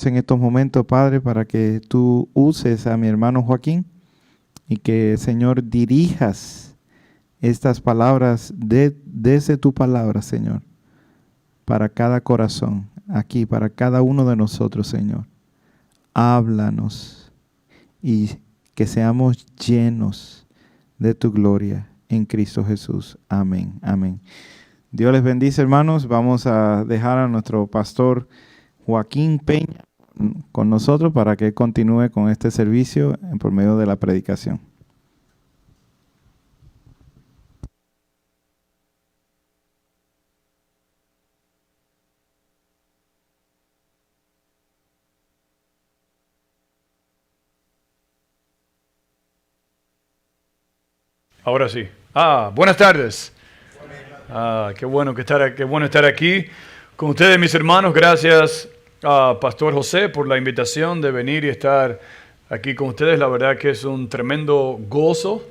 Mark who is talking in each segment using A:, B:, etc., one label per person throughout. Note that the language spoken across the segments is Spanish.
A: En estos momentos, Padre, para que tú uses a mi hermano Joaquín y que, Señor, dirijas estas palabras desde tu palabra, Señor, para cada corazón, aquí, para cada uno de nosotros, Señor. Háblanos y que seamos llenos de tu gloria en Cristo Jesús. Amén, amén. Dios les bendice, hermanos. Vamos a dejar a nuestro pastor Joaquín Peña con nosotros para que continúe con este servicio por medio de la predicación.
B: Ahora sí. Buenas tardes. Qué bueno estar aquí con ustedes, mis hermanos. Gracias a Pastor José por la invitación de venir y estar aquí con ustedes. La verdad que es un tremendo gozo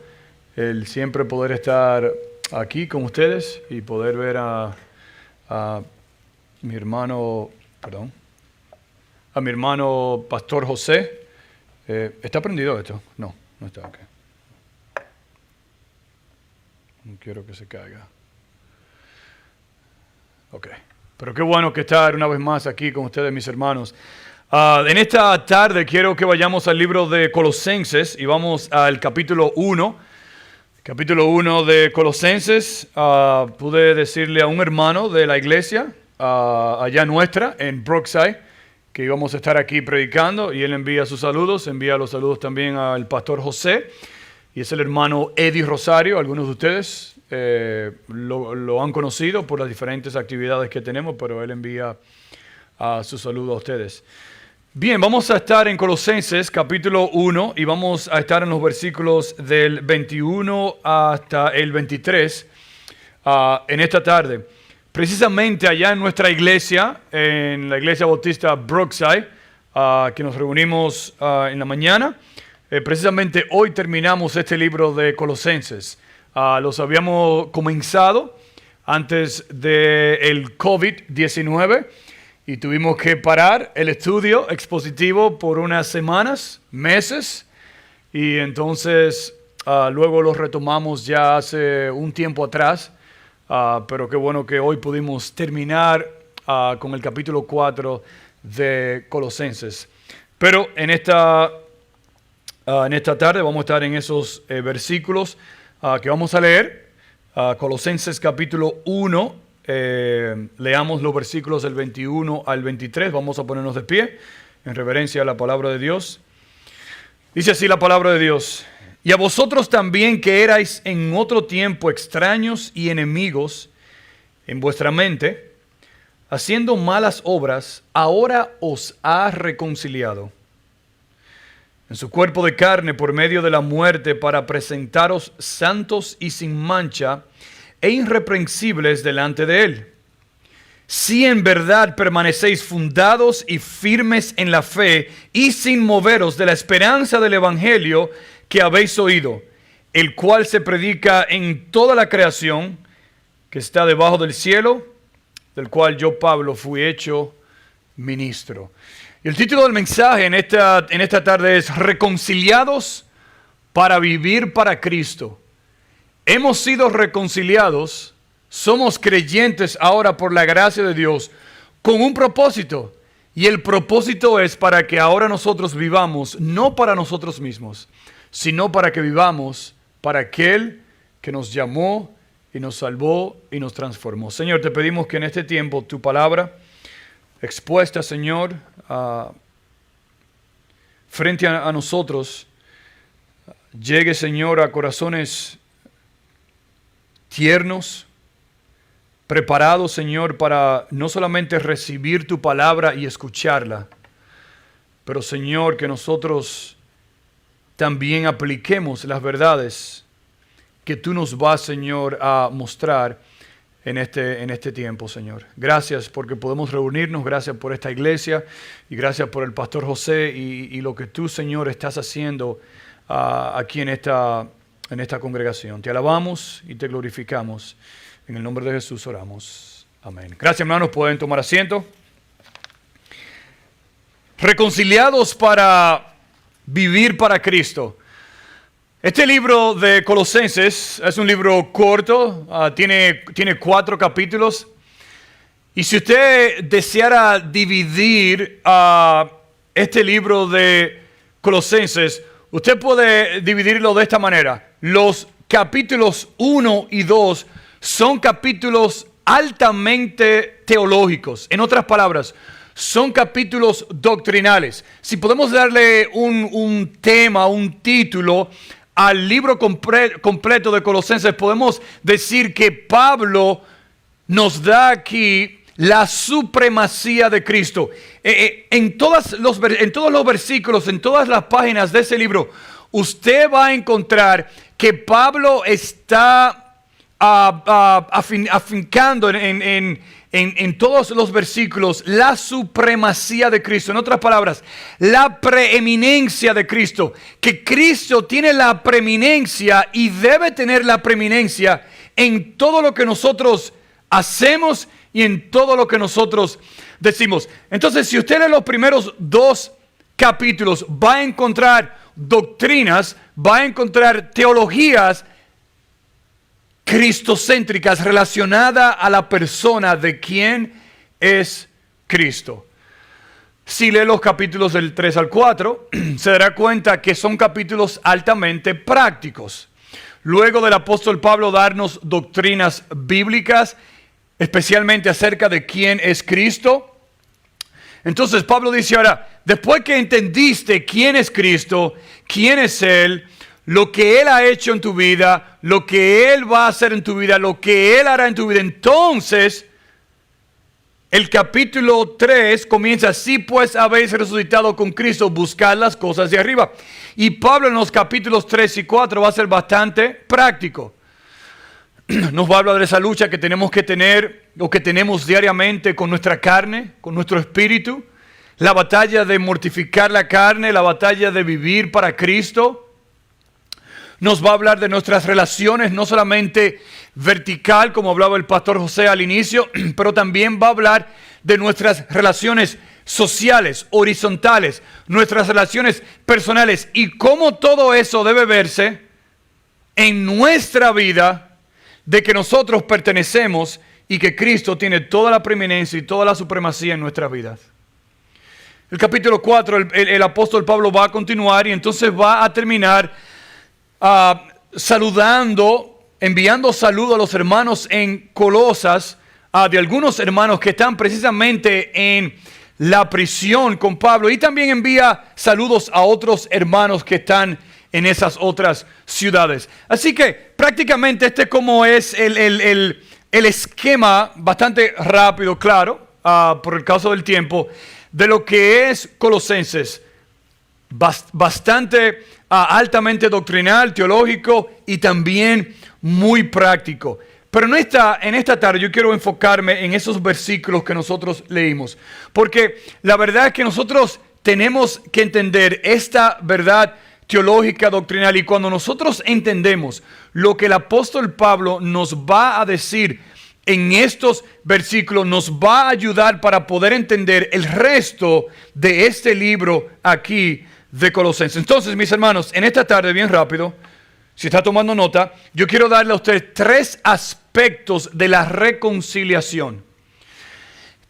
B: el siempre poder estar aquí con ustedes y poder ver a mi hermano, a mi hermano Pastor José. ¿Está prendido esto? No está. Okay. No quiero que se caiga. Ok. Pero qué bueno que estar una vez más aquí con ustedes, mis hermanos. En esta tarde quiero que vayamos al libro de Colosenses y vamos al capítulo 1. Capítulo 1 de Colosenses. Pude decirle a un hermano de la iglesia, allá nuestra, en Brookside, que íbamos a estar aquí predicando y él envía sus saludos. Envía los saludos también al pastor José. Y es el hermano Eddie Rosario. Algunos de ustedes lo han conocido por las diferentes actividades que tenemos, pero él envía su saludo a ustedes. Bien, vamos a estar en Colosenses capítulo 1 y vamos a estar en los versículos del 21 hasta el 23 en esta tarde. Precisamente allá en nuestra iglesia, en la iglesia bautista Brookside, que nos reunimos en la mañana. Precisamente hoy terminamos este libro de Colosenses. Los habíamos comenzado antes del COVID-19 y tuvimos que parar el estudio expositivo por unas semanas, meses, y entonces luego lo retomamos ya hace un tiempo atrás, pero qué bueno que hoy pudimos terminar con el capítulo 4 de Colosenses. Pero en esta tarde vamos a estar en esos versículos que vamos a leer. Colosenses capítulo 1, leamos los versículos del 21 al 23. Vamos a ponernos de pie en reverencia a la palabra de Dios. Dice así la palabra de Dios: y a vosotros también, que erais en otro tiempo extraños y enemigos en vuestra mente, haciendo malas obras, ahora os ha reconciliado en su cuerpo de carne por medio de la muerte, para presentaros santos y sin mancha e irreprensibles delante de Él. Si en verdad permanecéis fundados y firmes en la fe y sin moveros de la esperanza del Evangelio que habéis oído, el cual se predica en toda la creación que está debajo del cielo, del cual yo, Pablo, fui hecho ministro. Y el título del mensaje en esta tarde es Reconciliados para vivir para Cristo. Hemos sido reconciliados, somos creyentes ahora por la gracia de Dios con un propósito. Y el propósito es para que ahora nosotros vivamos, no para nosotros mismos, sino para que vivamos para aquel que nos llamó y nos salvó y nos transformó. Señor, te pedimos que en este tiempo tu palabra expuesta, Señor, frente a nosotros, llegue, Señor, a corazones tiernos, preparados, Señor, para no solamente recibir tu palabra y escucharla, pero, Señor, que nosotros también apliquemos las verdades que tú nos vas, Señor, a mostrar en este tiempo, Señor. Gracias porque podemos reunirnos, gracias por esta iglesia y gracias por el pastor José y lo que tú, Señor, estás haciendo aquí en esta congregación. Te alabamos y te glorificamos. En el nombre de Jesús oramos. Amén. Gracias, hermanos. Pueden tomar asiento. reconciliados para vivir para Cristo. Este libro de Colosenses es un libro corto, tiene 4 capítulos. Y si usted deseara dividir este libro de Colosenses, usted puede dividirlo de esta manera. Los capítulos 1 y 2 son capítulos altamente teológicos. En otras palabras, son capítulos doctrinales. Si podemos darle un tema, un título al libro completo de Colosenses, podemos decir que Pablo nos da aquí la supremacía de Cristo. En todos los versículos, en todas las páginas de ese libro, usted va a encontrar que Pablo está afincando en todos los versículos la supremacía de Cristo. En otras palabras, la preeminencia de Cristo. Que Cristo tiene la preeminencia y debe tener la preeminencia en todo lo que nosotros hacemos y en todo lo que nosotros decimos. Entonces, si usted lee los primeros 2 capítulos, va a encontrar doctrinas, va a encontrar teologías cristocéntricas relacionadas a la persona de quién es Cristo. Si lee los capítulos del 3 al 4, se dará cuenta que son capítulos altamente prácticos. Luego del apóstol Pablo darnos doctrinas bíblicas, especialmente acerca de quién es Cristo, entonces Pablo dice ahora, después que entendiste quién es Cristo, quién es Él, lo que Él ha hecho en tu vida, lo que Él va a hacer en tu vida, lo que Él hará en tu vida, entonces el capítulo 3 comienza, así pues habéis resucitado con Cristo, buscad las cosas de arriba. Y Pablo en los capítulos 3 y 4 va a ser bastante práctico. Nos va a hablar de esa lucha que tenemos que tener o que tenemos diariamente con nuestra carne, con nuestro espíritu, la batalla de mortificar la carne, la batalla de vivir para Cristo. Nos va a hablar de nuestras relaciones, no solamente vertical, como hablaba el pastor José al inicio, pero también va a hablar de nuestras relaciones sociales, horizontales, nuestras relaciones personales y cómo todo eso debe verse en nuestra vida, de que nosotros pertenecemos y que Cristo tiene toda la preeminencia y toda la supremacía en nuestras vidas. El capítulo 4, el apóstol Pablo va a continuar y entonces va a terminar enviando saludos a los hermanos en Colosas, de algunos hermanos que están precisamente en la prisión con Pablo, y también envía saludos a otros hermanos que están en esas otras ciudades. Así que prácticamente este como es el esquema bastante rápido, claro, por el caso del tiempo, de lo que es Colosenses. Bastante altamente doctrinal, teológico y también muy práctico. Pero en esta tarde yo quiero enfocarme en esos versículos que nosotros leímos. Porque la verdad es que nosotros tenemos que entender esta verdad teológica, doctrinal, y cuando nosotros entendemos lo que el apóstol Pablo nos va a decir en estos versículos, nos va a ayudar para poder entender el resto de este libro aquí de Colosenses. Entonces, mis hermanos, en esta tarde, bien rápido, si está tomando nota, yo quiero darle a ustedes 3 aspectos de la reconciliación.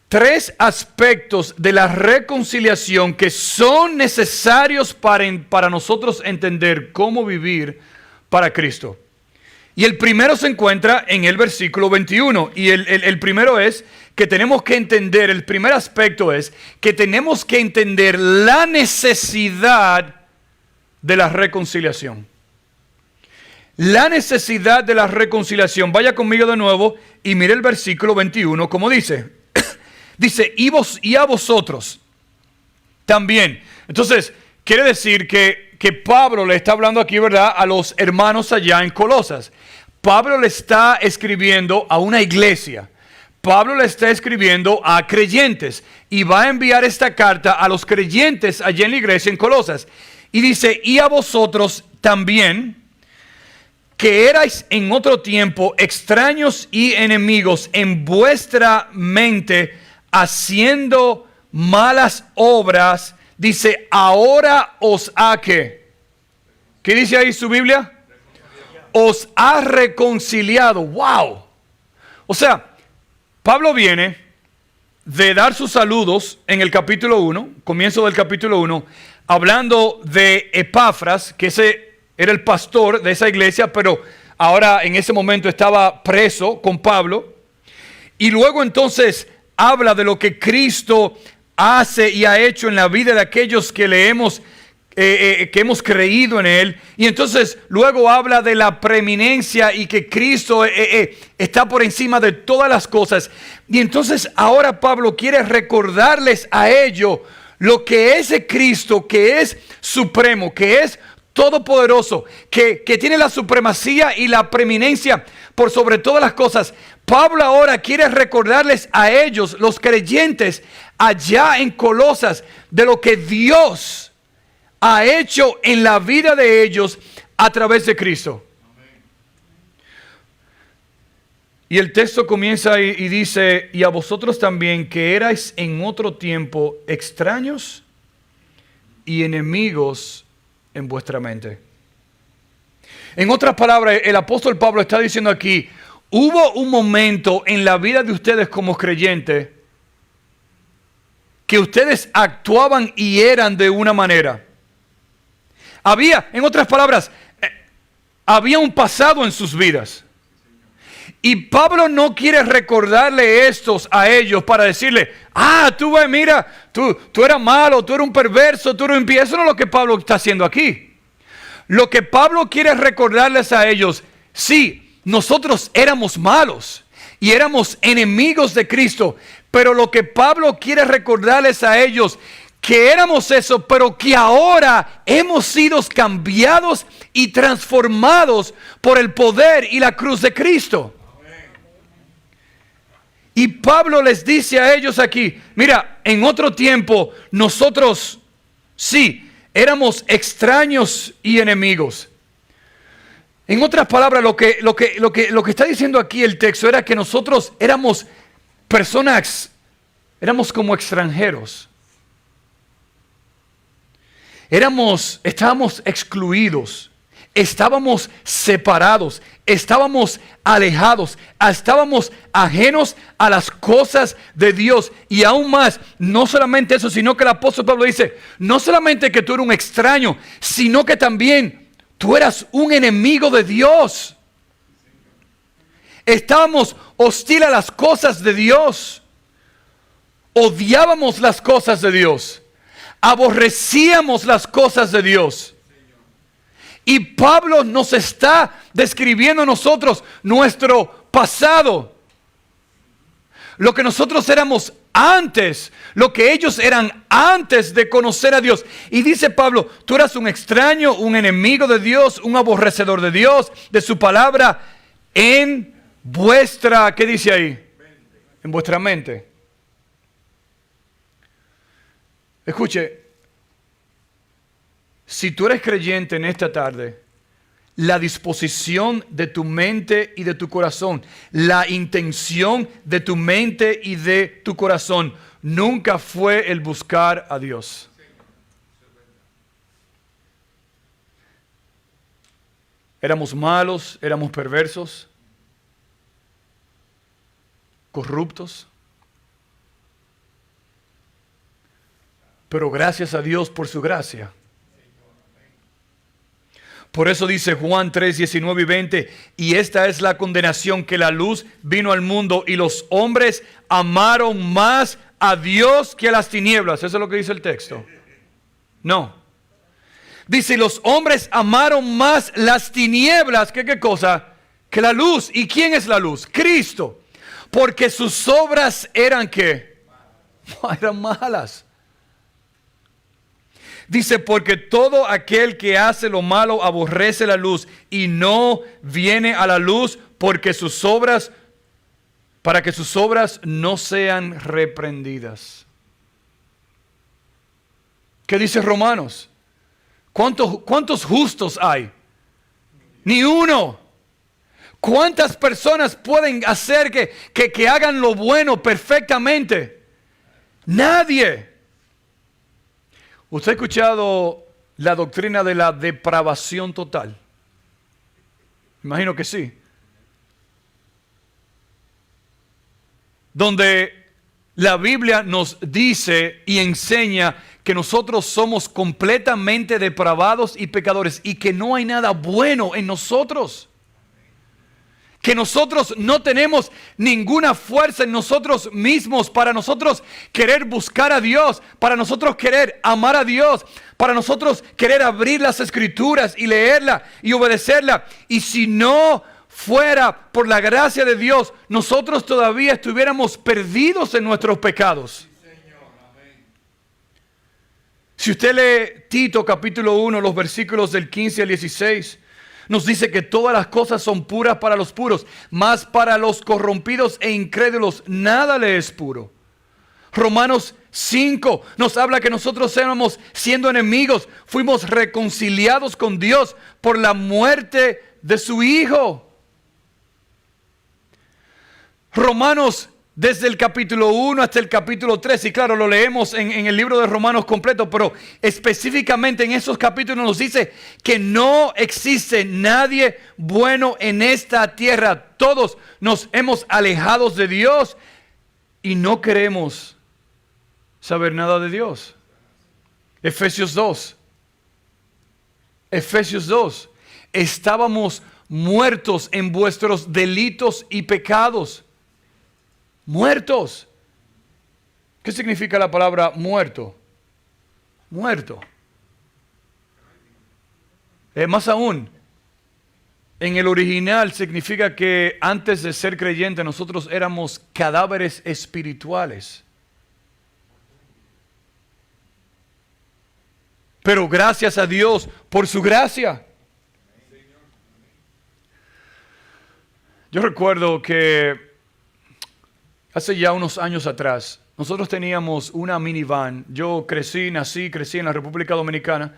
B: 3 aspectos de la reconciliación que son necesarios para nosotros entender cómo vivir para Cristo. Y el primero se encuentra en el versículo 21. Y el primero es que tenemos que entender, el primer aspecto es que tenemos que entender la necesidad de la reconciliación. La necesidad de la reconciliación. Vaya conmigo de nuevo y mire el versículo 21, como dice. Dice, y a vosotros también. Entonces, quiere decir que Pablo le está hablando aquí, ¿verdad?, a los hermanos allá en Colosas. Pablo le está escribiendo a una iglesia. Pablo le está escribiendo a creyentes. Y va a enviar esta carta a los creyentes allá en la iglesia en Colosas. Y dice, y a vosotros también, que erais en otro tiempo extraños y enemigos en vuestra mente, haciendo malas obras, Dice, ahora os ha ¿qué? ¿Qué dice ahí su Biblia? Os ha reconciliado. ¡Wow! O sea, Pablo viene de dar sus saludos en el capítulo 1, comienzo del capítulo 1, hablando de Epafras, que ese era el pastor de esa iglesia, pero ahora en ese momento estaba preso con Pablo. Y luego entonces habla de lo que Cristo hace y ha hecho en la vida de aquellos que que hemos creído en Él. Y entonces luego habla de la preeminencia y que Cristo está por encima de todas las cosas. Y entonces ahora Pablo quiere recordarles a ellos lo que ese Cristo, que es supremo, que es todopoderoso, que tiene la supremacía y la preeminencia por sobre todas las cosas. Pablo ahora quiere recordarles a ellos, los creyentes, allá en Colosas, de lo que Dios ha hecho en la vida de ellos a través de Cristo. Y el texto comienza y dice, y a vosotros también que erais en otro tiempo extraños y enemigos en vuestra mente. En otras palabras, el apóstol Pablo está diciendo aquí, hubo un momento en la vida de ustedes como creyentes que ustedes actuaban y eran de una manera. Había, en otras palabras, había un pasado en sus vidas. Y Pablo no quiere recordarle estos a ellos para decirle, tú ves, mira, tú eras malo, tú eras un perverso, tú eras impío. Eso no es lo que Pablo está haciendo aquí. Lo que Pablo quiere recordarles a ellos, sí, nosotros éramos malos y éramos enemigos de Cristo, pero lo que Pablo quiere recordarles a ellos, que éramos eso, pero que ahora hemos sido cambiados y transformados por el poder y la cruz de Cristo. Y Pablo les dice a ellos aquí, mira, en otro tiempo nosotros sí éramos extraños y enemigos. En otras palabras, lo que está diciendo aquí el texto era que nosotros éramos personas, éramos como extranjeros. Estábamos excluidos, estábamos separados, estábamos alejados, estábamos ajenos a las cosas de Dios. Y aún más, no solamente eso, sino que el apóstol Pablo dice, no solamente que tú eres un extraño, sino que también tú eras un enemigo de Dios. Estábamos hostiles a las cosas de Dios, odiábamos las cosas de Dios. Aborrecíamos las cosas de Dios. Y Pablo nos está describiendo a nosotros nuestro pasado. Lo que nosotros éramos antes, lo que ellos eran antes de conocer a Dios. Y dice Pablo, tú eras un extraño, un enemigo de Dios, un aborrecedor de Dios, de su palabra, en vuestra, ¿qué dice ahí? En vuestra mente. Escuche, si tú eres creyente en esta tarde, la disposición de tu mente y de tu corazón, la intención de tu mente y de tu corazón, nunca fue el buscar a Dios. Éramos malos, éramos perversos, corruptos. Pero gracias a Dios por su gracia. Por eso dice Juan 3, 19 y 20, y esta es la condenación, que la luz vino al mundo y los hombres amaron más a Dios que a las tinieblas. ¿Eso es lo que dice el texto? No. Dice, los hombres amaron más las tinieblas, ¿qué cosa? Que la luz. ¿Y quién es la luz? Cristo. Porque sus obras eran ¿qué? Eran malas. Dice, porque todo aquel que hace lo malo aborrece la luz y no viene a la luz porque sus obras, para que sus obras no sean reprendidas. ¿Qué dice Romanos? ¿Cuántos justos hay? Ni uno. ¿Cuántas personas pueden hacer que hagan lo bueno perfectamente? Nadie. ¿Usted ha escuchado la doctrina de la depravación total? Imagino que sí. Donde la Biblia nos dice y enseña que nosotros somos completamente depravados y pecadores y que no hay nada bueno en nosotros. Que nosotros no tenemos ninguna fuerza en nosotros mismos para nosotros querer buscar a Dios, para nosotros querer amar a Dios, para nosotros querer abrir las Escrituras y leerla y obedecerla. Y si no fuera por la gracia de Dios, nosotros todavía estuviéramos perdidos en nuestros pecados. Si usted lee Tito capítulo 1, los versículos del 15 al 16, nos dice que todas las cosas son puras para los puros, mas para los corrompidos e incrédulos nada le es puro. Romanos 5 nos habla que nosotros éramos siendo enemigos, fuimos reconciliados con Dios por la muerte de su Hijo. Romanos desde el capítulo 1 hasta el capítulo 3, y claro, lo leemos en el libro de Romanos completo, pero específicamente en esos capítulos nos dice que no existe nadie bueno en esta tierra. Todos nos hemos alejado de Dios y no queremos saber nada de Dios. Efesios 2. Estábamos muertos en vuestros delitos y pecados. Muertos. ¿Qué significa la palabra muerto? Muerto. Más aún, en el original significa que antes de ser creyentes nosotros éramos cadáveres espirituales. Pero gracias a Dios por su gracia. Yo recuerdo que hace ya unos años atrás, nosotros teníamos una minivan. Yo crecí en la República Dominicana.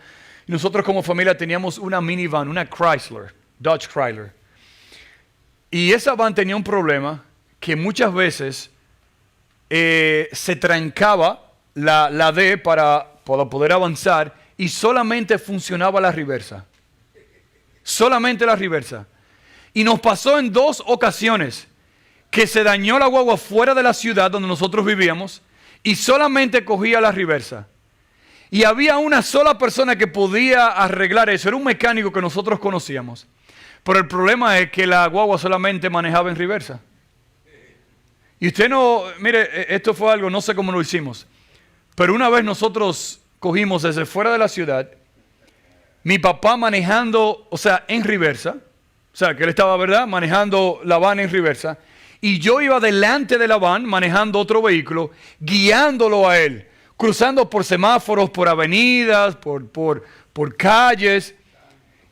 B: Y nosotros como familia teníamos una minivan, una Chrysler, Dodge Chrysler. Y esa van tenía un problema que muchas veces se trancaba la D para poder avanzar y solamente funcionaba la reversa. Solamente la reversa. Y nos pasó en 2 ocasiones que se dañó la guagua fuera de la ciudad donde nosotros vivíamos y solamente cogía la reversa. Y había una sola persona que podía arreglar eso, era un mecánico que nosotros conocíamos. Pero el problema es que la guagua solamente manejaba en reversa. Y usted no, mire, esto fue algo, no sé cómo lo hicimos, pero una vez nosotros cogimos desde fuera de la ciudad, mi papá manejando, o sea, en reversa, o sea, que él estaba, ¿verdad?, manejando la van en reversa, y yo iba delante de la van manejando otro vehículo, guiándolo a él, cruzando por semáforos, por avenidas, por calles.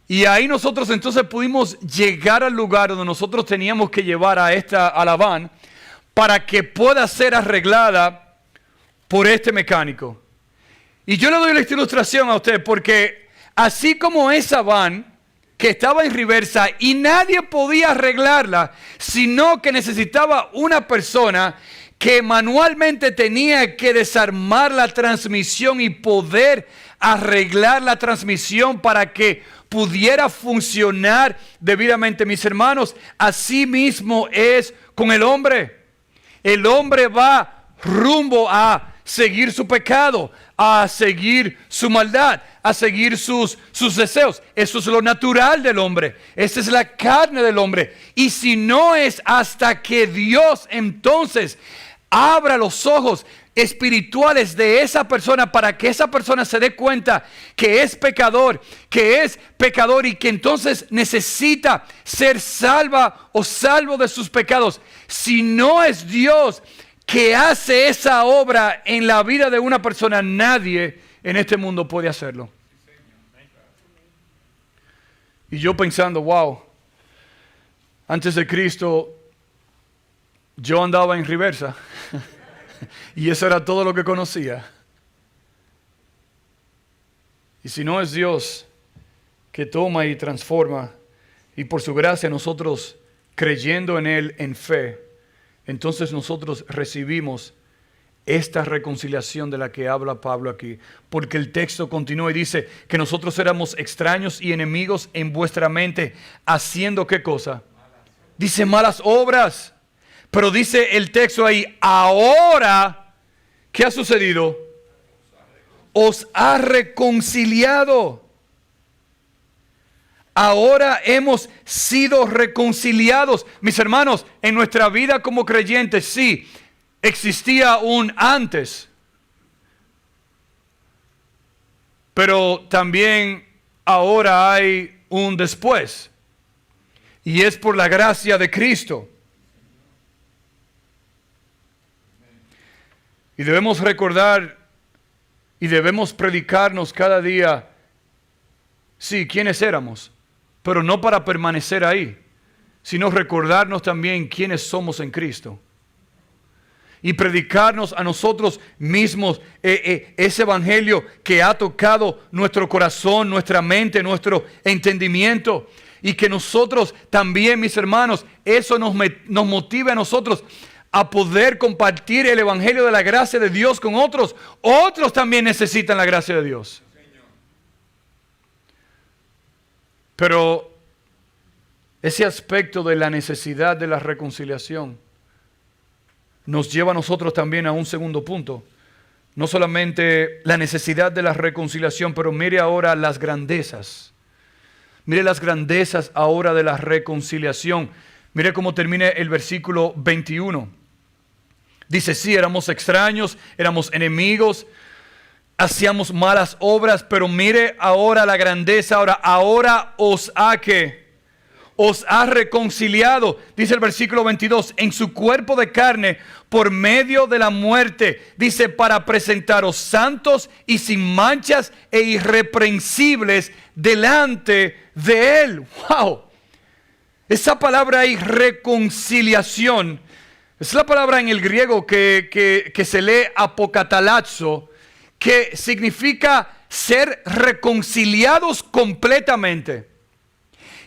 B: Y ahí nosotros entonces pudimos llegar al lugar donde nosotros teníamos que llevar a la van para que pueda ser arreglada por este mecánico. Y yo le doy la ilustración a usted porque así como esa van que estaba en reversa y nadie podía arreglarla, sino que necesitaba una persona que manualmente tenía que desarmar la transmisión y poder arreglar la transmisión para que pudiera funcionar debidamente. Mis hermanos, así mismo es con el hombre. El hombre va rumbo a seguir su pecado, a seguir su maldad, a seguir sus deseos. Eso es lo natural del hombre. Esa es la carne del hombre. Y si no es hasta que Dios entonces abra los ojos espirituales de esa persona para que esa persona se dé cuenta que es pecador y que entonces necesita ser salva o salvo de sus pecados. Si no es Dios que hace esa obra en la vida de una persona, nadie en este mundo puede hacerlo. Y yo pensando, wow, antes de Cristo yo andaba en reversa y eso era todo lo que conocía. Y si no es Dios que toma y transforma, y por su gracia nosotros creyendo en Él en fe, entonces nosotros recibimos esta reconciliación de la que habla Pablo aquí. Porque el texto continúa y dice que nosotros éramos extraños y enemigos en vuestra mente, haciendo ¿qué cosa? Dice malas obras. Pero dice el texto ahí, ahora, ¿qué ha sucedido? Os ha reconciliado. Ahora hemos sido reconciliados. Mis hermanos, en nuestra vida como creyentes, sí, existía un antes. Pero también ahora hay un después. Y es por la gracia de Cristo. Y debemos recordar y debemos predicarnos cada día, sí, quiénes éramos, pero no para permanecer ahí, sino recordarnos también quiénes somos en Cristo. Y predicarnos a nosotros mismos ese evangelio que ha tocado nuestro corazón, nuestra mente, nuestro entendimiento. Y que nosotros también, mis hermanos, eso nos motive a nosotros a poder compartir el evangelio de la gracia de Dios con otros. Otros también necesitan la gracia de Dios. Pero ese aspecto de la necesidad de la reconciliación nos lleva a nosotros también a un segundo punto. No solamente la necesidad de la reconciliación, pero mire ahora las grandezas. Mire las grandezas ahora de la reconciliación. Mire cómo termina el versículo 21. Dice, sí, éramos extraños, éramos enemigos, hacíamos malas obras, pero mire ahora la grandeza. Ahora os ha ¿qué? Os ha reconciliado, dice el versículo 22, en su cuerpo de carne por medio de la muerte, dice, para presentaros santos y sin manchas e irreprensibles delante de Él. ¡Wow! Esa palabra ahí, reconciliación, es la palabra en el griego que se lee apokatalazo, que significa ser reconciliados completamente.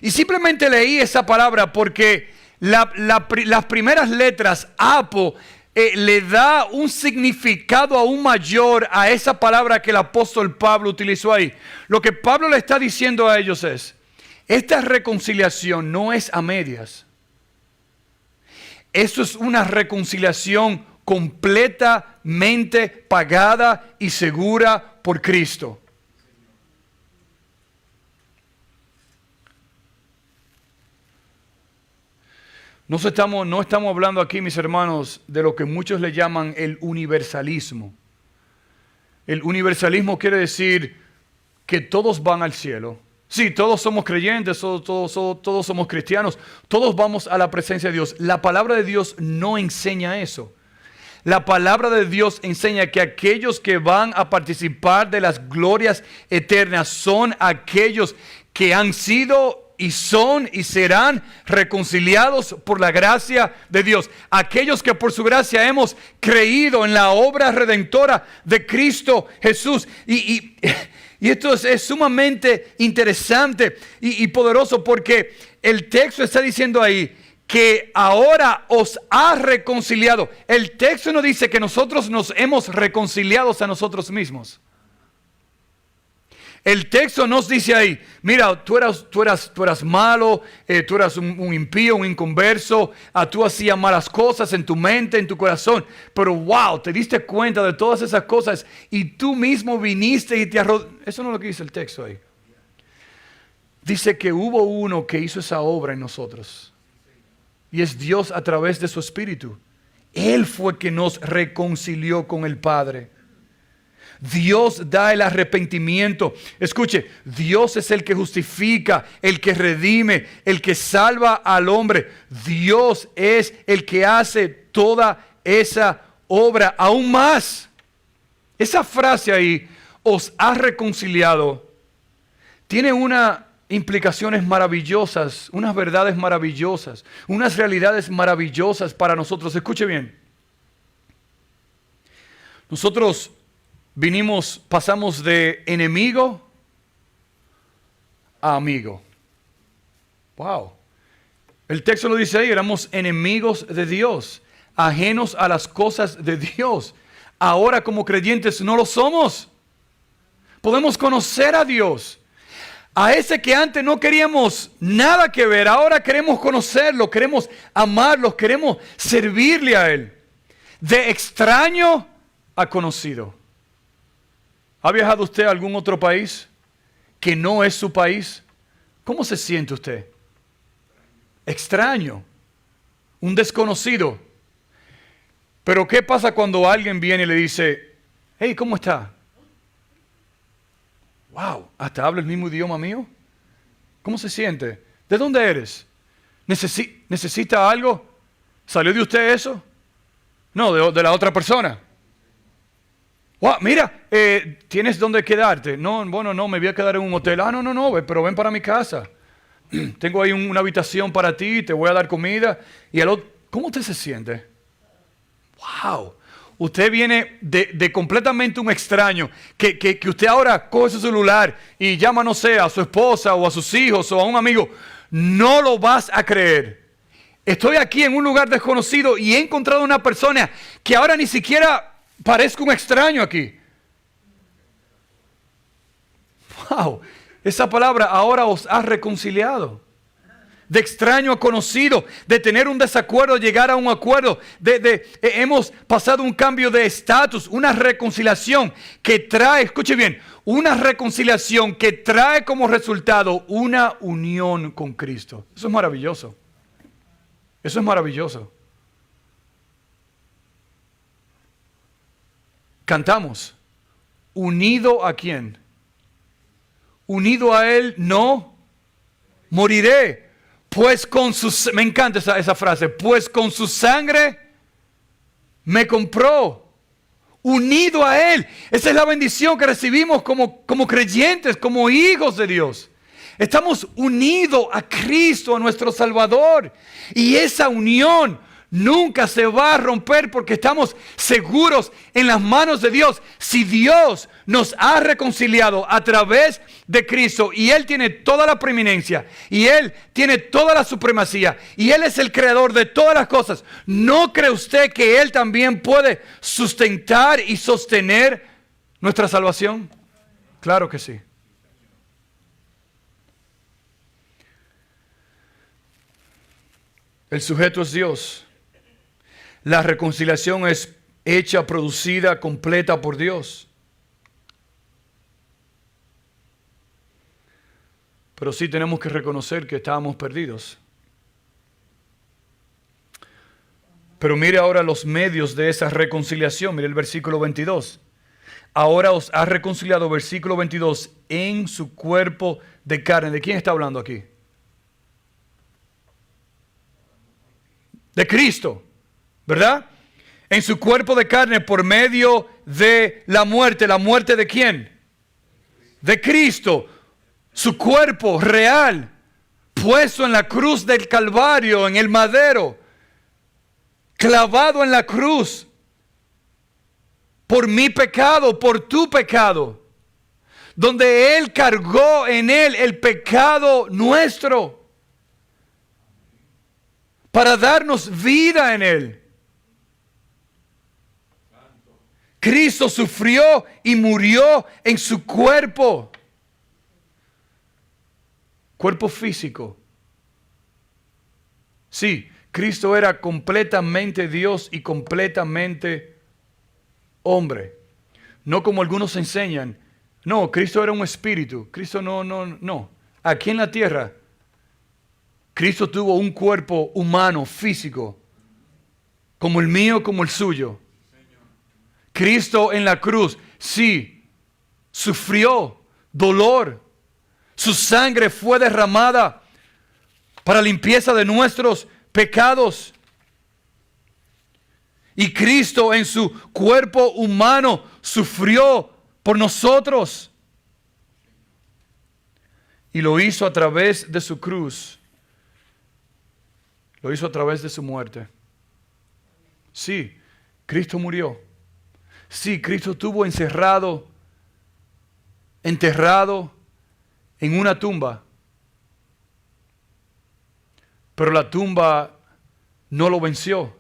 B: Y simplemente leí esa palabra porque las primeras letras, apo, le da un significado aún mayor a esa palabra que el apóstol Pablo utilizó ahí. Lo que Pablo le está diciendo a ellos es, esta reconciliación no es a medias. Esto es una reconciliación completamente pagada y segura por Cristo. No estamos hablando aquí, mis hermanos, de lo que muchos le llaman el universalismo. El universalismo quiere decir que todos van al cielo. Sí, todos somos creyentes, todos somos cristianos, todos vamos a la presencia de Dios. La palabra de Dios no enseña eso. La palabra de Dios enseña que aquellos que van a participar de las glorias eternas son aquellos que han sido y son y serán reconciliados por la gracia de Dios. Aquellos que por su gracia hemos creído en la obra redentora de Cristo Jesús. Y esto es sumamente interesante y poderoso porque el texto está diciendo ahí que ahora os ha reconciliado. El texto no dice que nosotros nos hemos reconciliado a nosotros mismos. El texto nos dice ahí, mira, tú eras malo, tú eras un impío, un inconverso, tú hacías malas cosas en tu mente, en tu corazón, pero wow, te diste cuenta de todas esas cosas y tú mismo viniste y te arrodillaste. Eso no es lo que dice el texto ahí. Dice que hubo uno que hizo esa obra en nosotros y es Dios a través de su Espíritu. Él fue que nos reconcilió con el Padre. Dios da el arrepentimiento. Escuche, Dios es el que justifica, el que redime, el que salva al hombre. Dios es el que hace toda esa obra. Aún más, esa frase ahí, os ha reconciliado, tiene unas implicaciones maravillosas, unas verdades maravillosas, unas realidades maravillosas para nosotros. Escuche bien. Nosotros pasamos de enemigo a amigo. Wow. El texto lo dice ahí, éramos enemigos de Dios, ajenos a las cosas de Dios. ahora como creyentes no lo somos. Podemos conocer a Dios. A ese que antes no queríamos nada que ver, ahora queremos conocerlo, queremos amarlo, queremos servirle a Él. De extraño a conocido. ¿Ha viajado usted a algún otro país que no es su país? ¿Cómo se siente usted? Extraño, un desconocido. Pero ¿qué pasa cuando alguien viene y le dice, hey, ¿cómo está? Wow, ¿hasta habla el mismo idioma mío? ¿Cómo se siente? ¿De dónde eres? ¿Necesita algo? ¿Salió de usted eso? No, de la otra persona. Wow, mira, ¿tienes dónde quedarte? No, bueno, no, me voy a quedar en un hotel. Ah, no, pero ven para mi casa. Tengo ahí una habitación para ti, te voy a dar comida. Y el otro, ¿cómo usted se siente? Wow. Usted viene de completamente un extraño, que usted ahora coge su celular y llama, no sé, a su esposa o a sus hijos o a un amigo. No lo vas a creer. Estoy aquí en un lugar desconocido y he encontrado una persona que ahora ni siquiera parezco un extraño aquí. Wow. Esa palabra ahora os ha reconciliado. De extraño a conocido, de tener un desacuerdo, llegar a un acuerdo, hemos pasado un cambio de estatus, una reconciliación que trae, escuche bien, una reconciliación que trae como resultado una unión con Cristo. Eso es maravilloso. Eso es maravilloso. Cantamos, unido a quién? Unido a Él no moriré. Pues con su, me encanta esa frase, pues con su sangre me compró, unido a Él. Esa es la bendición que recibimos como creyentes, como hijos de Dios. Estamos unidos a Cristo, a nuestro Salvador. Y esa unión nunca se va a romper porque estamos seguros en las manos de Dios. Si Dios nos ha reconciliado a través de Cristo y Él tiene toda la preeminencia y Él tiene toda la supremacía y Él es el creador de todas las cosas, ¿no cree usted que Él también puede sustentar y sostener nuestra salvación? Claro que sí. El sujeto es Dios. La reconciliación es hecha, producida, completa por Dios. Pero sí tenemos que reconocer que estábamos perdidos. Pero mire ahora los medios de esa reconciliación. Mire el versículo 22. Ahora os ha reconciliado, versículo 22, en su cuerpo de carne. ¿De quién está hablando aquí? De Cristo. ¿Verdad? En su cuerpo de carne por medio de la muerte. ¿La muerte de quién? De Cristo. Su cuerpo real, puesto en la cruz del Calvario, en el madero, clavado en la cruz, por mi pecado, por tu pecado, donde Él cargó en Él el pecado nuestro, para darnos vida en Él. Cristo sufrió y murió en su cuerpo. Cuerpo físico. Sí, Cristo era completamente Dios y completamente hombre. No como algunos enseñan. No, Cristo era un espíritu. Cristo no. Aquí en la tierra, Cristo tuvo un cuerpo humano, físico, como el mío, como el suyo. Cristo en la cruz, sí, sufrió dolor. Su sangre fue derramada para limpieza de nuestros pecados. Y Cristo en su cuerpo humano sufrió por nosotros. Y lo hizo a través de su cruz. Lo hizo a través de su muerte. Sí, Cristo murió. Sí, Cristo estuvo enterrado en una tumba. Pero la tumba no lo venció,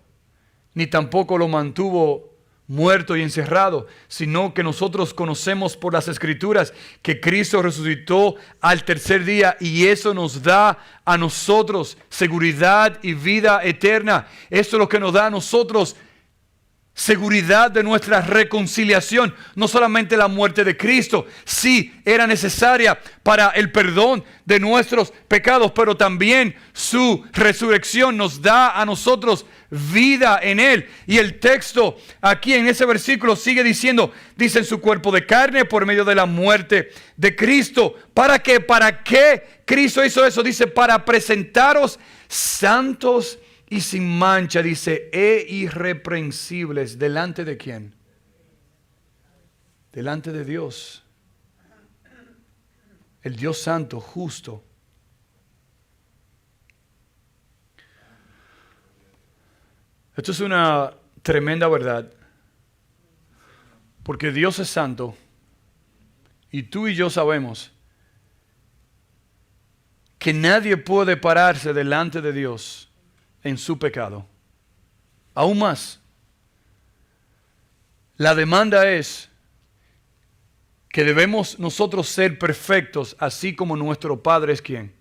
B: ni tampoco lo mantuvo muerto y encerrado, sino que nosotros conocemos por las Escrituras que Cristo resucitó al tercer día y eso nos da a nosotros seguridad y vida eterna. Esto es lo que nos da a nosotros seguridad de nuestra reconciliación. No solamente la muerte de Cristo, sí era necesaria para el perdón de nuestros pecados, pero también su resurrección nos da a nosotros vida en Él. Y el texto aquí en ese versículo sigue diciendo, dice en su cuerpo de carne por medio de la muerte de Cristo. ¿Para qué? ¿Para qué Cristo hizo eso? Dice, para presentaros santos y sin mancha, dice, e irreprensibles. ¿Delante de quién? Delante de Dios. El Dios santo, justo. Esto es una tremenda verdad. Porque Dios es santo. Y tú y yo sabemos que nadie puede pararse delante de Dios en su pecado. Aún más, la demanda es que debemos nosotros ser perfectos, así como nuestro Padre es quien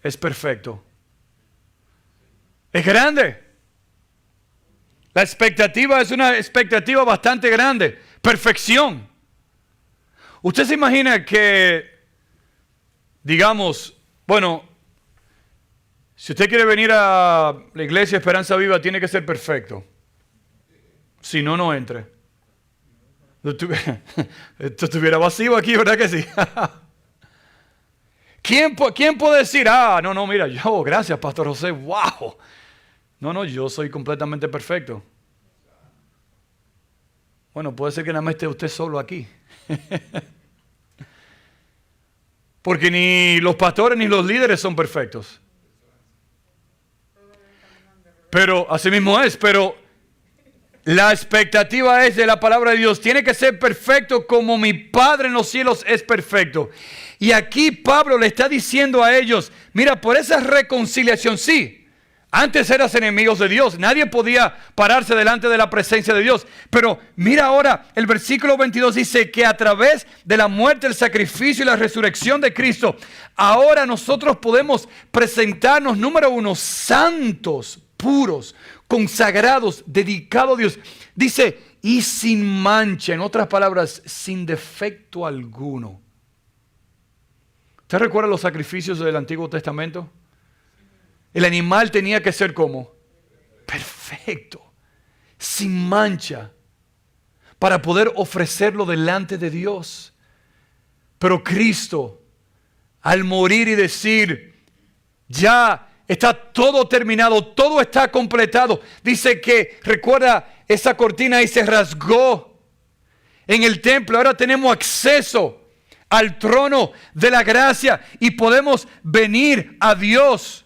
B: es perfecto. Es grande. La expectativa es una expectativa bastante grande. Perfección. Usted se imagina que, digamos, bueno, si usted quiere venir a la iglesia Esperanza Viva, tiene que ser perfecto. Si no, no entre. Esto estuviera vacío aquí, ¿verdad que sí? ¿Quién puede decir, no, mira, yo, gracias, Pastor José, wow. No, yo soy completamente perfecto. Bueno, puede ser que nada más esté usted solo aquí. Porque ni los pastores ni los líderes son perfectos. Pero así mismo es, pero la expectativa es de la palabra de Dios. Tiene que ser perfecto como mi Padre en los cielos es perfecto. Y aquí Pablo le está diciendo a ellos, mira, por esa reconciliación, sí, antes eras enemigos de Dios, nadie podía pararse delante de la presencia de Dios. Pero mira ahora, el versículo 22 dice que a través de la muerte, el sacrificio y la resurrección de Cristo, ahora nosotros podemos presentarnos, número uno, santos, puros, consagrados, dedicados a Dios. Dice, y sin mancha, en otras palabras, sin defecto alguno. ¿Usted recuerda los sacrificios del Antiguo Testamento? El animal tenía que ser ¿cómo? Perfecto, sin mancha, para poder ofrecerlo delante de Dios. Pero Cristo, al morir y decir, ya está todo terminado, todo está completado. Dice que, recuerda, esa cortina ahí se rasgó en el templo. Ahora tenemos acceso al trono de la gracia y podemos venir a Dios.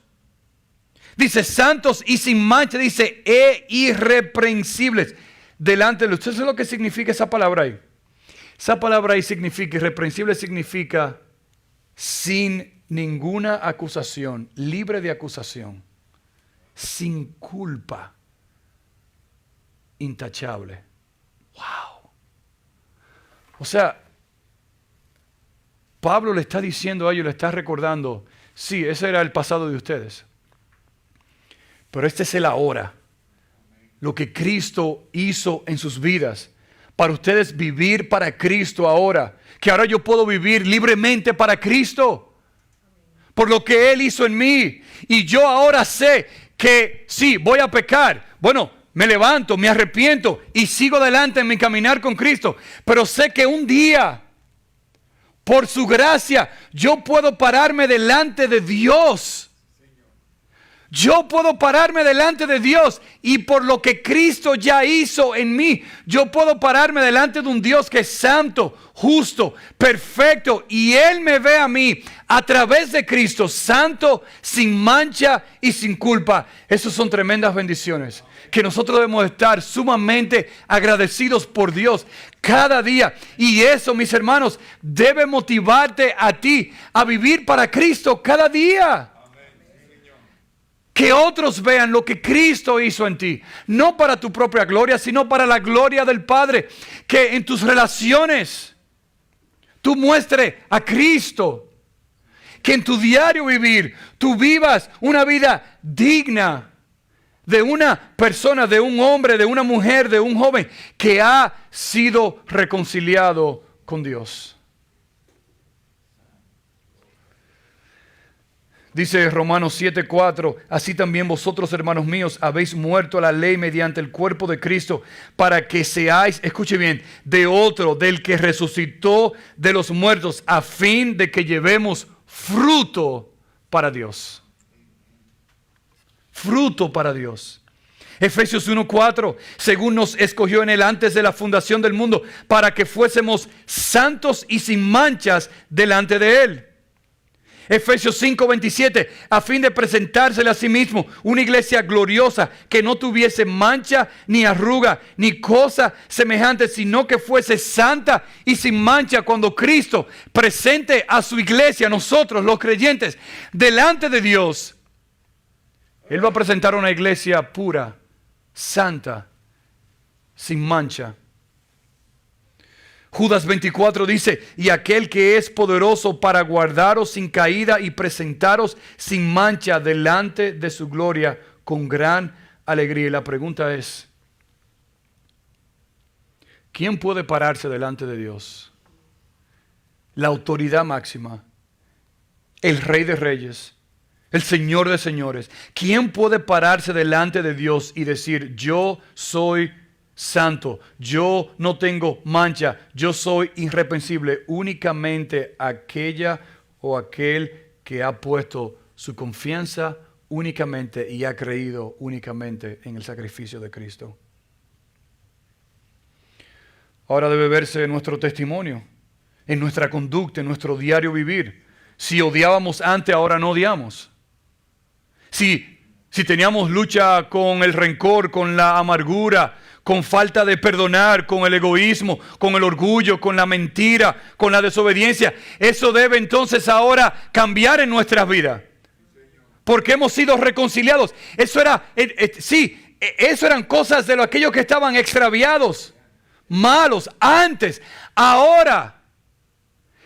B: Dice, santos y sin mancha, dice, e irreprensibles delante de Dios. ¿Usted sabe lo que significa esa palabra ahí? Esa palabra ahí significa, irreprensible significa sin ninguna acusación, libre de acusación, sin culpa, intachable. ¡Wow! O sea, Pablo le está diciendo a ellos, le está recordando, sí, ese era el pasado de ustedes, pero este es el ahora. Lo que Cristo hizo en sus vidas, para ustedes vivir para Cristo ahora, que ahora yo puedo vivir libremente para Cristo, por lo que Él hizo en mí. Y yo ahora sé que sí, voy a pecar. Bueno, me levanto, me arrepiento y sigo adelante en mi caminar con Cristo. Pero sé que un día, por su gracia, yo puedo pararme delante de Dios. Yo puedo pararme delante de Dios y por lo que Cristo ya hizo en mí, yo puedo pararme delante de un Dios que es santo, justo, perfecto, y Él me ve a mí a través de Cristo, santo, sin mancha y sin culpa. Esas son tremendas bendiciones que nosotros debemos estar sumamente agradecidos por Dios cada día. Y eso, mis hermanos, debe motivarte a ti a vivir para Cristo cada día. Que otros vean lo que Cristo hizo en ti. No para tu propia gloria, sino para la gloria del Padre. Que en tus relaciones tú muestres a Cristo. Que en tu diario vivir tú vivas una vida digna de una persona, de un hombre, de una mujer, de un joven que ha sido reconciliado con Dios. Dice Romanos 7:4, así también vosotros, hermanos míos, habéis muerto a la ley mediante el cuerpo de Cristo, para que seáis, escuche bien, de otro, del que resucitó de los muertos, a fin de que llevemos fruto para Dios. Fruto para Dios. Efesios 1:4, según nos escogió en él antes de la fundación del mundo, para que fuésemos santos y sin manchas delante de él. Efesios 5:27, a fin de presentársele a sí mismo una iglesia gloriosa, que no tuviese mancha, ni arruga, ni cosa semejante, sino que fuese santa y sin mancha cuando Cristo presente a su iglesia, nosotros los creyentes, delante de Dios. Él va a presentar una iglesia pura, santa, sin mancha. Judas 24 dice, y aquel que es poderoso para guardaros sin caída y presentaros sin mancha delante de su gloria con gran alegría. Y la pregunta es, ¿quién puede pararse delante de Dios? La autoridad máxima, el Rey de Reyes, el Señor de Señores. ¿Quién puede pararse delante de Dios y decir, yo soy santo, yo no tengo mancha, yo soy irreprensible? Únicamente aquella o aquel que ha puesto su confianza únicamente y ha creído únicamente en el sacrificio de Cristo. Ahora debe verse en nuestro testimonio, en nuestra conducta, en nuestro diario vivir. Si odiábamos antes, ahora no odiamos. Si teníamos lucha con el rencor, con la amargura, con falta de perdonar, con el egoísmo, con el orgullo, con la mentira, con la desobediencia, eso debe entonces ahora cambiar en nuestras vidas. Porque hemos sido reconciliados. Eso eran cosas de aquellos que estaban extraviados, malos, antes. Ahora,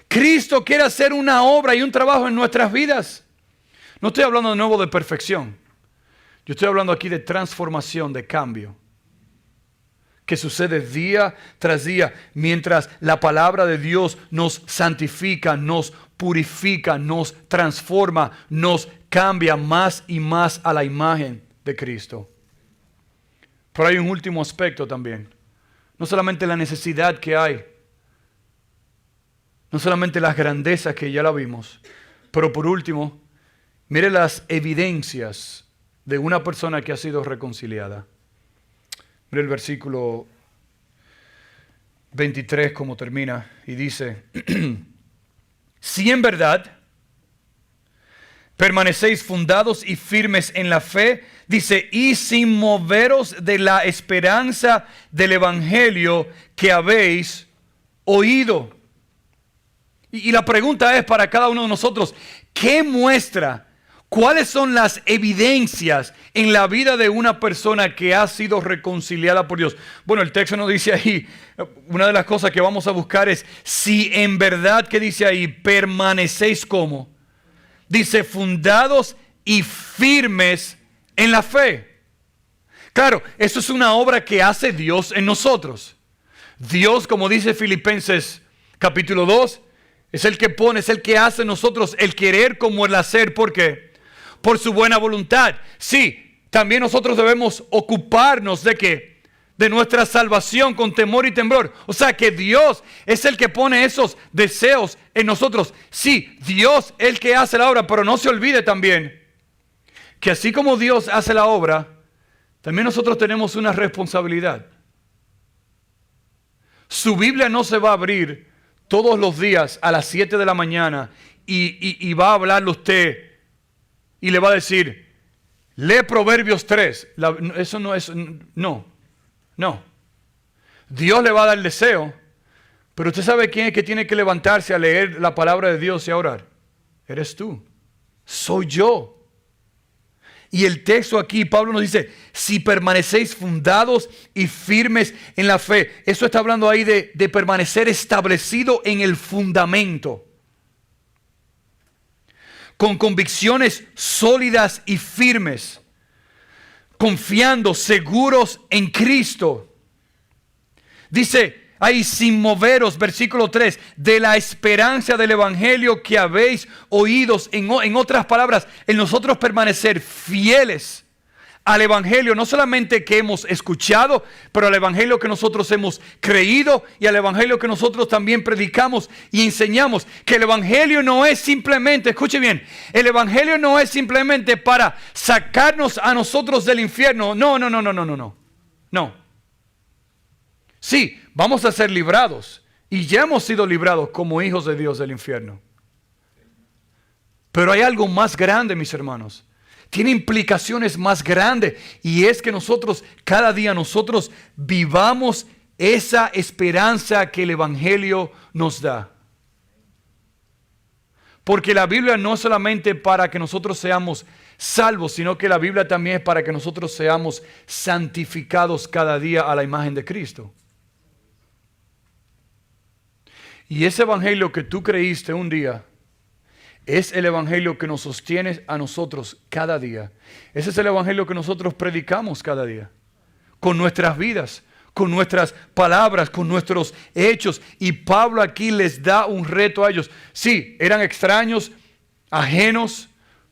B: Cristo quiere hacer una obra y un trabajo en nuestras vidas. No estoy hablando de nuevo de perfección. Yo estoy hablando aquí de transformación, de cambio, que sucede día tras día, mientras la palabra de Dios nos santifica, nos purifica, nos transforma, nos cambia más y más a la imagen de Cristo. Pero hay un último aspecto también. No solamente la necesidad que hay, no solamente las grandezas que ya la vimos, pero por último, mire las evidencias de una persona que ha sido reconciliada. Mire el versículo 23 como termina y dice, si en verdad permanecéis fundados y firmes en la fe, dice, y sin moveros de la esperanza del evangelio que habéis oído. Y la pregunta es para cada uno de nosotros, ¿qué muestra? ¿Cuáles son las evidencias en la vida de una persona que ha sido reconciliada por Dios? Bueno, el texto nos dice ahí, una de las cosas que vamos a buscar es, si en verdad, ¿qué dice ahí? Permanecéis como. Dice, fundados y firmes en la fe. Claro, eso es una obra que hace Dios en nosotros. Dios, como dice Filipenses capítulo 2, es el que pone, es el que hace en nosotros el querer como el hacer. ¿Por qué? Por su buena voluntad. Sí, también nosotros debemos ocuparnos de ¿qué? De nuestra salvación con temor y temblor. O sea que Dios es el que pone esos deseos en nosotros. Sí, Dios es el que hace la obra, pero no se olvide también que así como Dios hace la obra, también nosotros tenemos una responsabilidad. Su Biblia no se va a abrir todos los días a las 7 de la mañana y va a hablarle usted y le va a decir, lee Proverbios 3. Eso no es, no. Dios le va a dar el deseo, pero usted sabe quién es que tiene que levantarse a leer la palabra de Dios y a orar. Eres tú. Soy yo. Y el texto aquí, Pablo nos dice, si permanecéis fundados y firmes en la fe. Eso está hablando ahí de permanecer establecido en el fundamento. Con convicciones sólidas y firmes. Confiando, seguros en Cristo. Dice ahí, sin moveros, versículo 3, de la esperanza del evangelio que habéis oído. En otras palabras, en nosotros permanecer fieles al evangelio, no solamente que hemos escuchado, pero al evangelio que nosotros hemos creído y al evangelio que nosotros también predicamos y enseñamos. Que el evangelio no es simplemente, escuche bien, el evangelio no es simplemente para sacarnos a nosotros del infierno. No. Sí, vamos a ser librados y ya hemos sido librados como hijos de Dios del infierno. Pero hay algo más grande, mis hermanos. Tiene implicaciones más grandes, y es que nosotros, cada día nosotros vivamos esa esperanza que el evangelio nos da. Porque la Biblia no es solamente para que nosotros seamos salvos, sino que la Biblia también es para que nosotros seamos santificados cada día a la imagen de Cristo. Y ese evangelio que tú creíste un día es el evangelio que nos sostiene a nosotros cada día. Ese es el evangelio que nosotros predicamos cada día. Con nuestras vidas, con nuestras palabras, con nuestros hechos. Y Pablo aquí les da un reto a ellos. Sí, eran extraños, ajenos,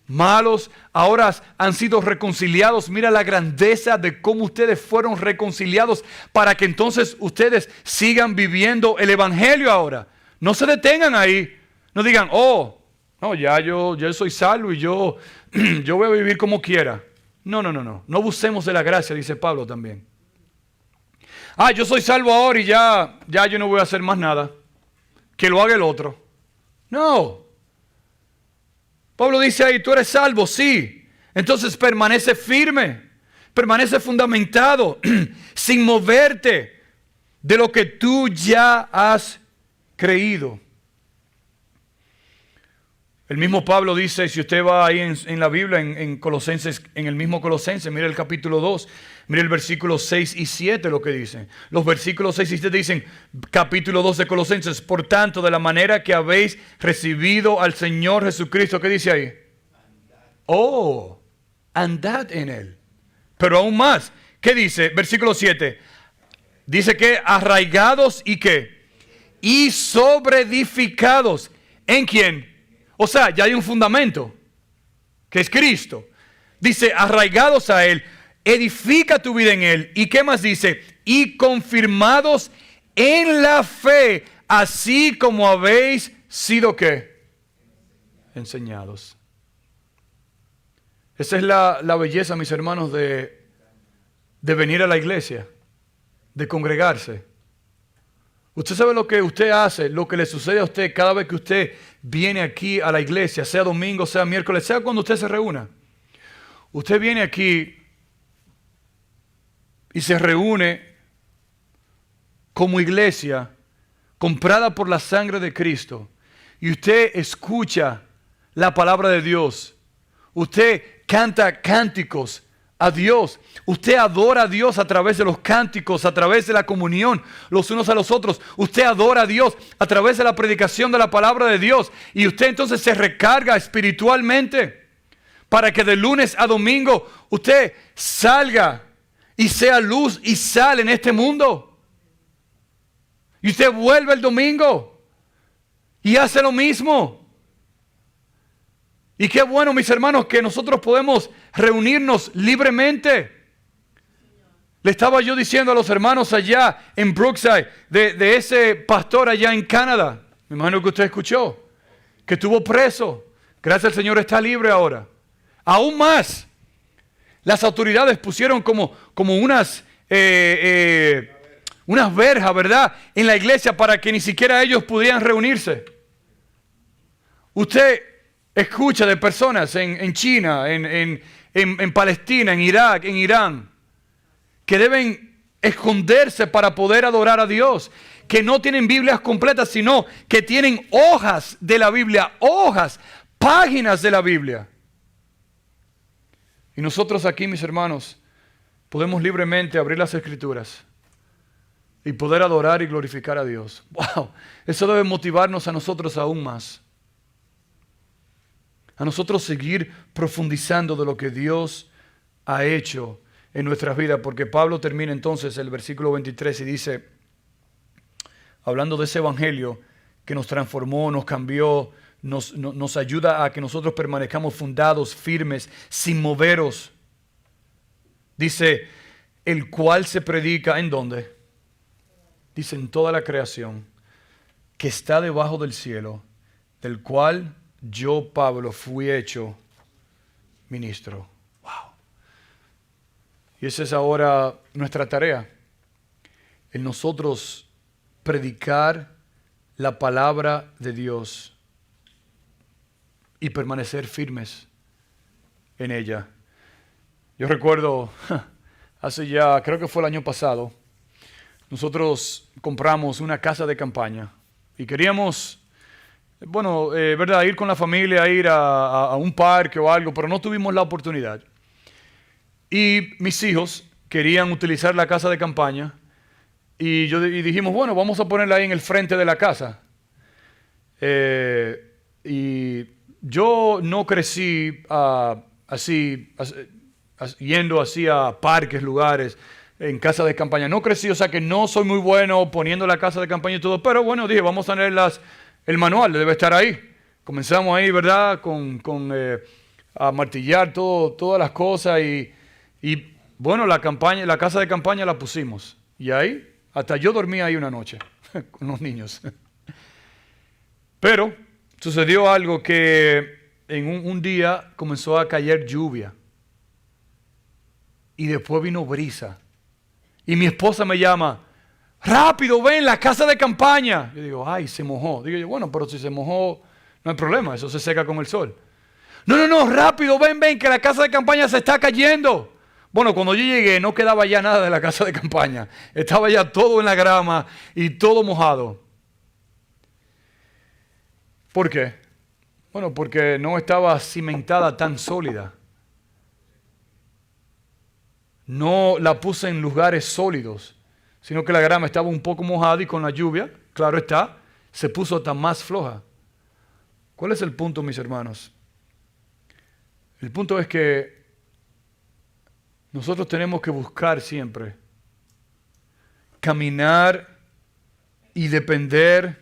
B: malos. Ahora han sido reconciliados. Mira la grandeza de cómo ustedes fueron reconciliados para que entonces ustedes sigan viviendo el evangelio ahora. No se detengan ahí. No digan, no, ya yo soy salvo y yo voy a vivir como quiera. No. No abusemos de la gracia, dice Pablo también. Yo soy salvo ahora y ya yo no voy a hacer más nada. Que lo haga el otro. No. Pablo dice ahí, tú eres salvo, sí. Entonces permanece firme, permanece fundamentado, sin moverte de lo que tú ya has creído. El mismo Pablo dice, si usted va ahí en la Biblia, en Colosenses, en el mismo Colosenses, mire el capítulo 2, mire el versículo 6 y 7 lo que dice. Los versículos 6 y 7 dicen, capítulo 2 de Colosenses, por tanto, de la manera que habéis recibido al Señor Jesucristo, ¿qué dice ahí? Andad en Él. Pero aún más, ¿qué dice? Versículo 7, dice que arraigados y ¿qué? Y sobreedificados. ¿En quién? O sea, ya hay un fundamento, que es Cristo. Dice, arraigados a Él, edifica tu vida en Él. ¿Y qué más dice? Y confirmados en la fe, así como habéis sido, ¿qué? Enseñados. Esa es la belleza, mis hermanos, de venir a la iglesia, de congregarse. Usted sabe lo que usted hace, lo que le sucede a usted cada vez que usted viene aquí a la iglesia, sea domingo, sea miércoles, sea cuando usted se reúna. Usted viene aquí y se reúne como iglesia comprada por la sangre de Cristo. Y usted escucha la palabra de Dios. Usted canta cánticos a Dios. Usted adora a Dios a través de los cánticos, a través de la comunión los unos a los otros. Usted adora a Dios a través de la predicación de la palabra de Dios. Y usted entonces se recarga espiritualmente para que de lunes a domingo usted salga y sea luz y sal en este mundo. Y usted vuelve el domingo y hace lo mismo. Y qué bueno, mis hermanos, que nosotros podemos reunirnos libremente. Le estaba yo diciendo a los hermanos allá en Brookside, de ese pastor allá en Canadá, me imagino que usted escuchó, que estuvo preso. Gracias al Señor está libre ahora. Aún más, las autoridades pusieron como unas verjas, ¿verdad?, en la iglesia para que ni siquiera ellos pudieran reunirse. Usted escucha de personas en China, en Palestina, en Irak, en Irán, que deben esconderse para poder adorar a Dios, que no tienen Biblias completas, sino que tienen hojas de la Biblia, páginas de la Biblia. Y nosotros aquí, mis hermanos, podemos libremente abrir las Escrituras y poder adorar y glorificar a Dios. ¡Wow! Eso debe motivarnos a nosotros aún más. A nosotros seguir profundizando de lo que Dios ha hecho en nuestras vidas. Porque Pablo termina entonces el versículo 23 y dice, hablando de ese evangelio que nos transformó, nos cambió, nos ayuda a que nosotros permanezcamos fundados, firmes, sin moveros. Dice, el cual se predica, ¿en dónde? Dice, en toda la creación que está debajo del cielo, del cual yo, Pablo, fui hecho ministro. Wow. Y esa es ahora nuestra tarea, el nosotros predicar la palabra de Dios y permanecer firmes en ella. Yo recuerdo, hace ya, creo que fue el año pasado, nosotros compramos una casa de campaña y queríamos, ¿verdad? Ir con la familia, ir a un parque o algo, pero no tuvimos la oportunidad. Y mis hijos querían utilizar la casa de campaña y dijimos, bueno, vamos a ponerla ahí en el frente de la casa. Y yo no crecí yendo así a parques, lugares, en casa de campaña. No crecí, o sea que no soy muy bueno poniendo la casa de campaña y todo, pero bueno, dije, vamos a tener el manual, debe estar ahí. Comenzamos ahí, ¿verdad? A martillar todas las cosas y bueno, la casa de campaña la pusimos. Y ahí, hasta yo dormí ahí una noche con los niños. Pero sucedió algo que en un día comenzó a caer lluvia. Y después vino brisa. Y mi esposa me llama, rápido, ven, la casa de campaña. Yo digo, ay, se mojó. Digo yo, bueno, pero si se mojó, no hay problema, eso se seca con el sol. No, rápido, ven, que la casa de campaña se está cayendo. Bueno, cuando yo llegué no quedaba ya nada de la casa de campaña. Estaba ya todo en la grama y todo mojado. ¿Por qué? Bueno, porque no estaba cimentada tan sólida. No la puse en lugares sólidos, sino que la grama estaba un poco mojada y con la lluvia, claro está, se puso tan más floja. ¿Cuál es el punto, mis hermanos? El punto es que nosotros tenemos que buscar siempre, caminar y depender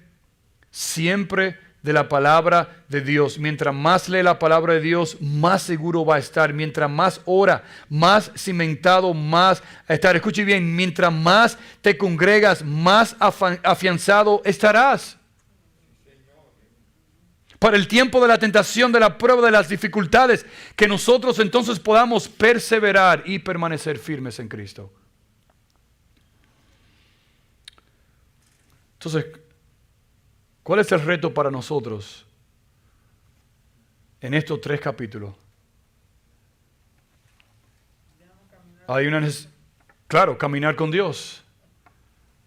B: siempre de la palabra de Dios. Mientras más lee la palabra de Dios, más seguro va a estar. Mientras más ora, más cimentado, más a estar. Escuche bien, mientras más te congregas, más afianzado estarás. Para el tiempo de la tentación, de la prueba, de las dificultades, que nosotros entonces podamos perseverar y permanecer firmes en Cristo. Entonces, ¿cuál es el reto para nosotros en estos 3 capítulos? Hay claro, caminar con Dios.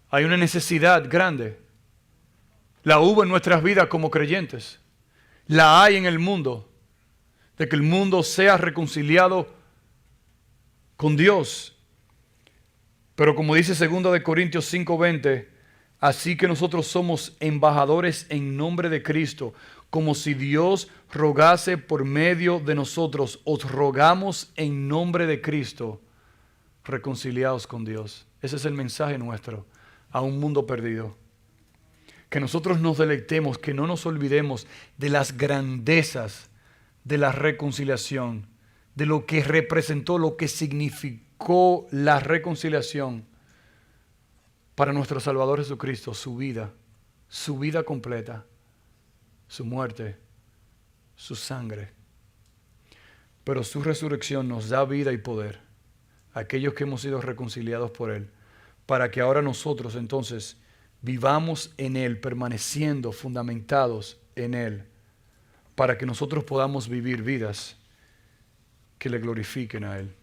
B: Hay una necesidad grande. La hubo en nuestras vidas como creyentes. La hay en el mundo. De que el mundo sea reconciliado con Dios. Pero como dice 2 Corintios 5:20, así que nosotros somos embajadores en nombre de Cristo, como si Dios rogase por medio de nosotros. Os rogamos en nombre de Cristo, reconciliados con Dios. Ese es el mensaje nuestro a un mundo perdido. Que nosotros nos deleitemos, que no nos olvidemos de las grandezas de la reconciliación, de lo que representó, lo que significó la reconciliación para nuestro Salvador Jesucristo, su vida completa, su muerte, su sangre. Pero su resurrección nos da vida y poder a aquellos que hemos sido reconciliados por Él, para que ahora nosotros entonces vivamos en Él, permaneciendo fundamentados en Él, para que nosotros podamos vivir vidas que le glorifiquen a Él.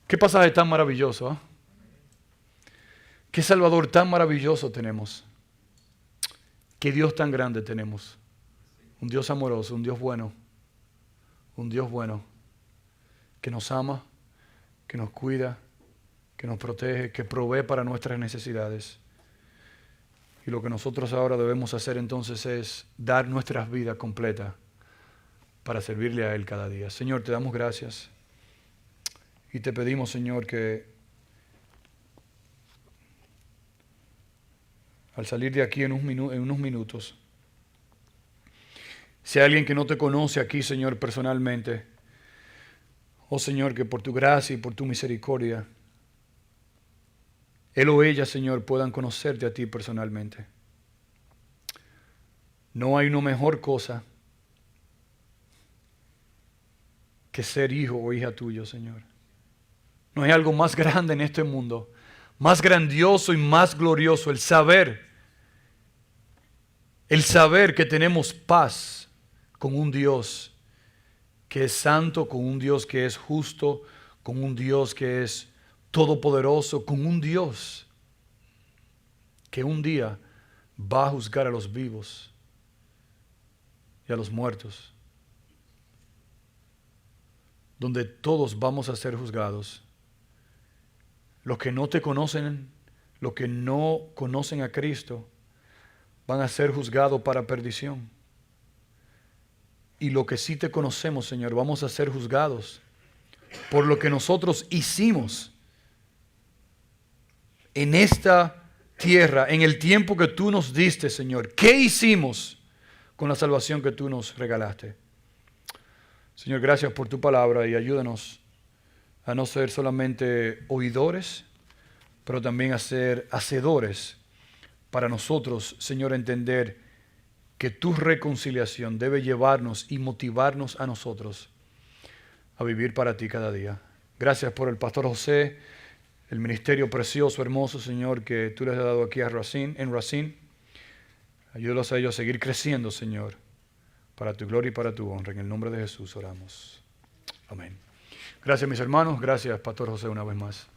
B: ¿Qué pasaje tan maravilloso? ¿Qué Salvador tan maravilloso tenemos? ¿Qué Dios tan grande tenemos? Un Dios amoroso, un Dios bueno. Un Dios bueno. que nos ama, que nos cuida, que nos protege, que provee para nuestras necesidades. Y lo que nosotros ahora debemos hacer entonces es dar nuestras vidas completas para servirle a Él cada día. Señor, te damos gracias y te pedimos, Señor, que al salir de aquí en unos minutos, si hay alguien que no te conoce aquí, Señor, personalmente, oh Señor, que por tu gracia y por tu misericordia, él o ella, Señor, puedan conocerte a ti personalmente. No hay una mejor cosa que ser hijo o hija tuyo, Señor. No hay algo más grande en este mundo, más grandioso y más glorioso, el saber que tenemos paz con un Dios que es santo, con un Dios que es justo, con un Dios que es todopoderoso, con un Dios que un día va a juzgar a los vivos y a los muertos, donde todos vamos a ser juzgados. Los que no te conocen, los que no conocen a Cristo, van a ser juzgados para perdición. Y los que sí te conocemos, Señor, vamos a ser juzgados por lo que nosotros hicimos en esta tierra, en el tiempo que tú nos diste, Señor. ¿Qué hicimos con la salvación que tú nos regalaste? Señor, gracias por tu palabra y ayúdanos a no ser solamente oidores, pero también a ser hacedores para nosotros, Señor, entender que tu reconciliación debe llevarnos y motivarnos a nosotros a vivir para ti cada día. Gracias por el pastor José, el ministerio precioso, hermoso, Señor, que tú les has dado aquí en Racine. Ayúdalos a ellos a seguir creciendo, Señor, para tu gloria y para tu honra. En el nombre de Jesús oramos. Amén. Gracias, mis hermanos. Gracias, pastor José, una vez más.